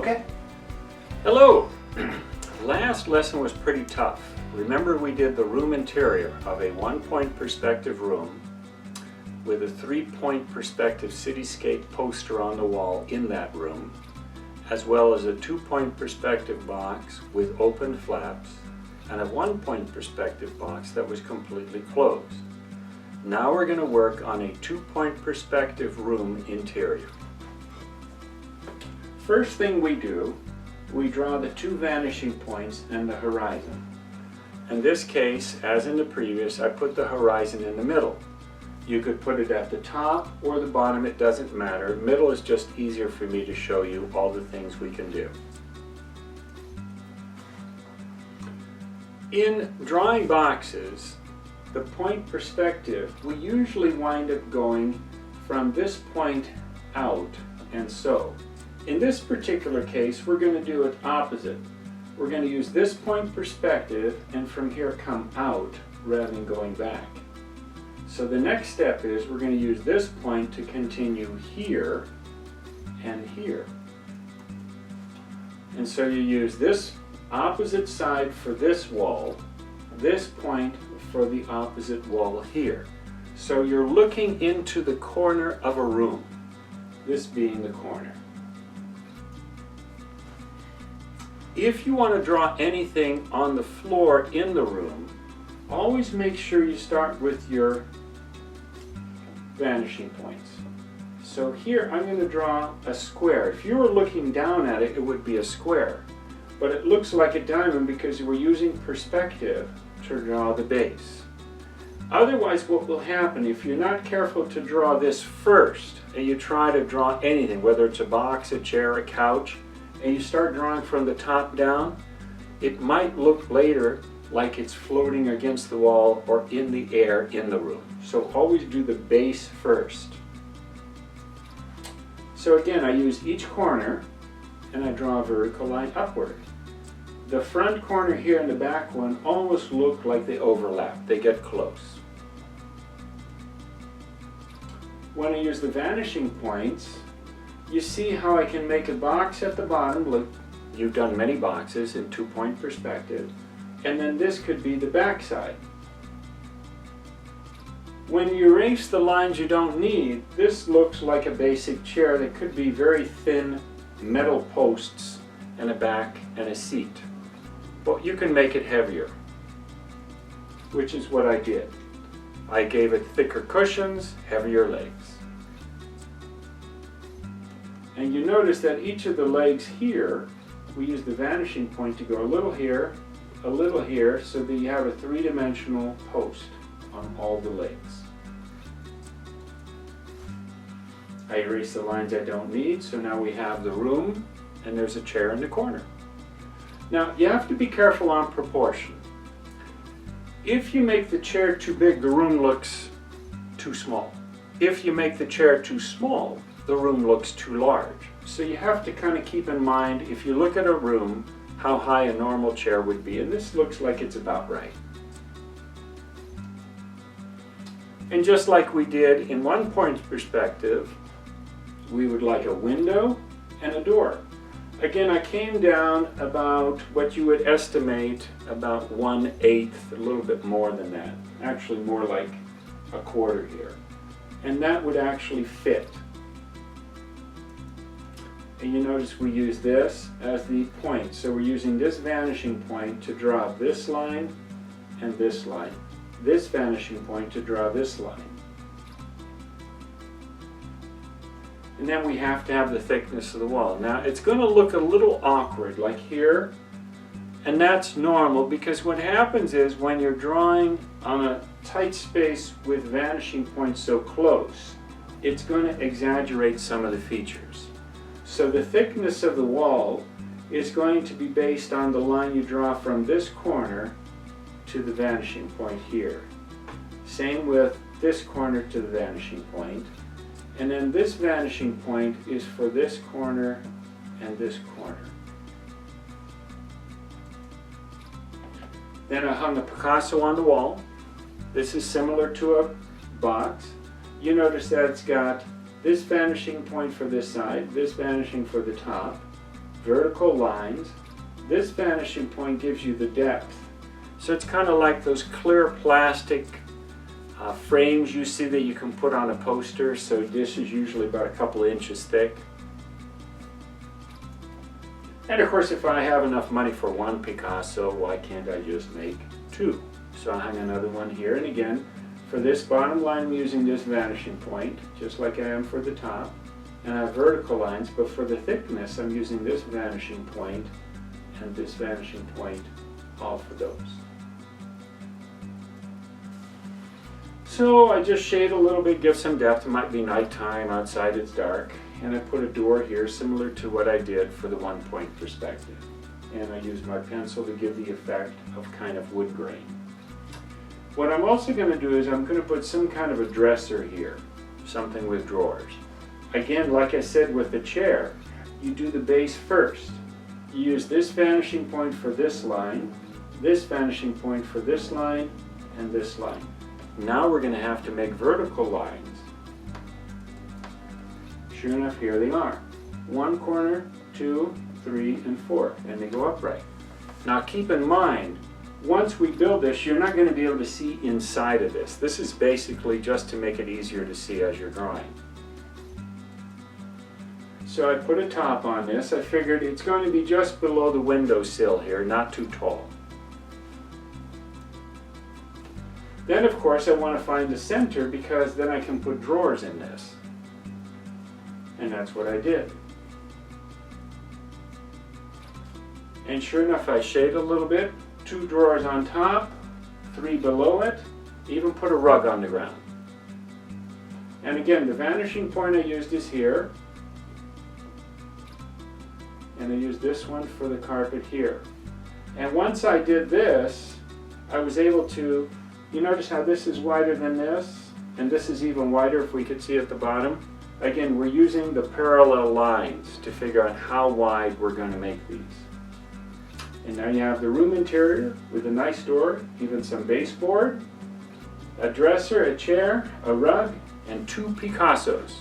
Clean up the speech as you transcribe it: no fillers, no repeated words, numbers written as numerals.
Okay. Hello! Last lesson was pretty tough. Remember we did the room interior of a 1-point perspective room with a 3-point perspective cityscape poster on the wall in that room, as well as a 2-point perspective box with open flaps and a 1-point perspective box that was completely closed. Now we're going to work on a 2-point perspective room interior. First thing we do, we draw the 2 vanishing points and the horizon. In this case, as in the previous, I put the horizon in the middle. You could put it at the top or the bottom, it doesn't matter. Middle is just easier for me to show you all the things we can do. In drawing boxes, the point perspective, we usually wind up going from this point out and so. In this particular case, we're going to do it opposite. We're going to use this point perspective and from here come out rather than going back. So the next step is we're going to use this point to continue here and here. And so you use this opposite side for this wall, this point for the opposite wall here. So you're looking into the corner of a room, this being the corner. If you want to draw anything on the floor in the room, always make sure you start with your vanishing points. So here I'm going to draw a square. If you were looking down at it, it would be a square. But it looks like a diamond because we're using perspective to draw the base. Otherwise, what will happen if you're not careful to draw this first and you try to draw anything, whether it's a box, a chair, a couch, and you start drawing from the top down, it might look later like it's floating against the wall or in the air in the room. So always do the base first. So again, I use each corner and I draw a vertical line upward. The front corner here and the back one almost look like they overlap. They get close. When I use the vanishing points, you see how I can make a box at the bottom. Look, you've done many boxes in 2-point perspective. And then this could be the back side. When you erase the lines you don't need, this looks like a basic chair that could be very thin metal posts and a back and a seat. But you can make it heavier, which is what I did. I gave it thicker cushions, heavier legs. And you notice that each of the legs here, we use the vanishing point to go a little here, so that you have a 3-dimensional post on all the legs. I erase the lines I don't need, so now we have the room and there's a chair in the corner. Now you have to be careful on proportion. If you make the chair too big, the room looks too small. If you make the chair too small, the room looks too large. So you have to kind of keep in mind, if you look at a room, how high a normal chair would be, and this looks like it's about right. And just like we did in 1-point perspective, we would like a window and a door. Again, I came down about what you would estimate about 1/8, a little bit more than that. Actually more like a quarter here. And that would actually fit. And you notice we use this as the point. So we're using this vanishing point to draw this line and this line. This vanishing point to draw this line. And then we have to have the thickness of the wall. Now it's going to look a little awkward, like here. And that's normal because what happens is when you're drawing on a tight space with vanishing points so close, it's going to exaggerate some of the features. So the thickness of the wall is going to be based on the line you draw from this corner to the vanishing point here. Same with this corner to the vanishing point. And then this vanishing point is for this corner and this corner. Then I hung a Picasso on the wall. This is similar to a box. You notice that it's got this vanishing point for this side, this vanishing for the top. vertical lines. This vanishing point gives you the depth. So it's kind of like those clear plastic frames you see that you can put on a poster. So this is usually about a couple of inches thick. And of course, if I have enough money for one Picasso, why can't I just make two? So I'll hang another one here. And again, for this bottom line, I'm using this vanishing point, just like I am for the top. And I have vertical lines, but for the thickness, I'm using this vanishing point and this vanishing point, all for those. So I just shade a little bit, give some depth. It might be nighttime, outside it's dark. And I put a door here similar to what I did for the one-point perspective. And I use my pencil to give the effect of kind of wood grain. What I'm also going to do is I'm going to put some kind of a dresser here, something with drawers. Again, like I said with the chair, you do the base first. You use this vanishing point for this line, this vanishing point for this line, and this line. Now we're going to have to make vertical lines. Sure enough, here they are. One corner, 2, 3, and 4, and they go upright. Now keep in mind, once we build this, you're not going to be able to see inside of this. This is basically just to make it easier to see as you're drawing. So I put a top on this. I figured it's going to be just below the windowsill here, not too tall. Then of course I want to find the center because then I can put drawers in this. And that's what I did. And sure enough, I shade a little bit, 2 drawers on top, 3 below it, even put a rug on the ground. And again, the vanishing point I used is here. And I used this one for the carpet here. And once I did this, I was able to, you notice how this is wider than this, and this is even wider if we could see at the bottom. Again, we're using the parallel lines to figure out how wide we're going to make these. And now you have the room interior with a nice door, even some baseboard, a dresser, a chair, a rug, and 2 Picassos.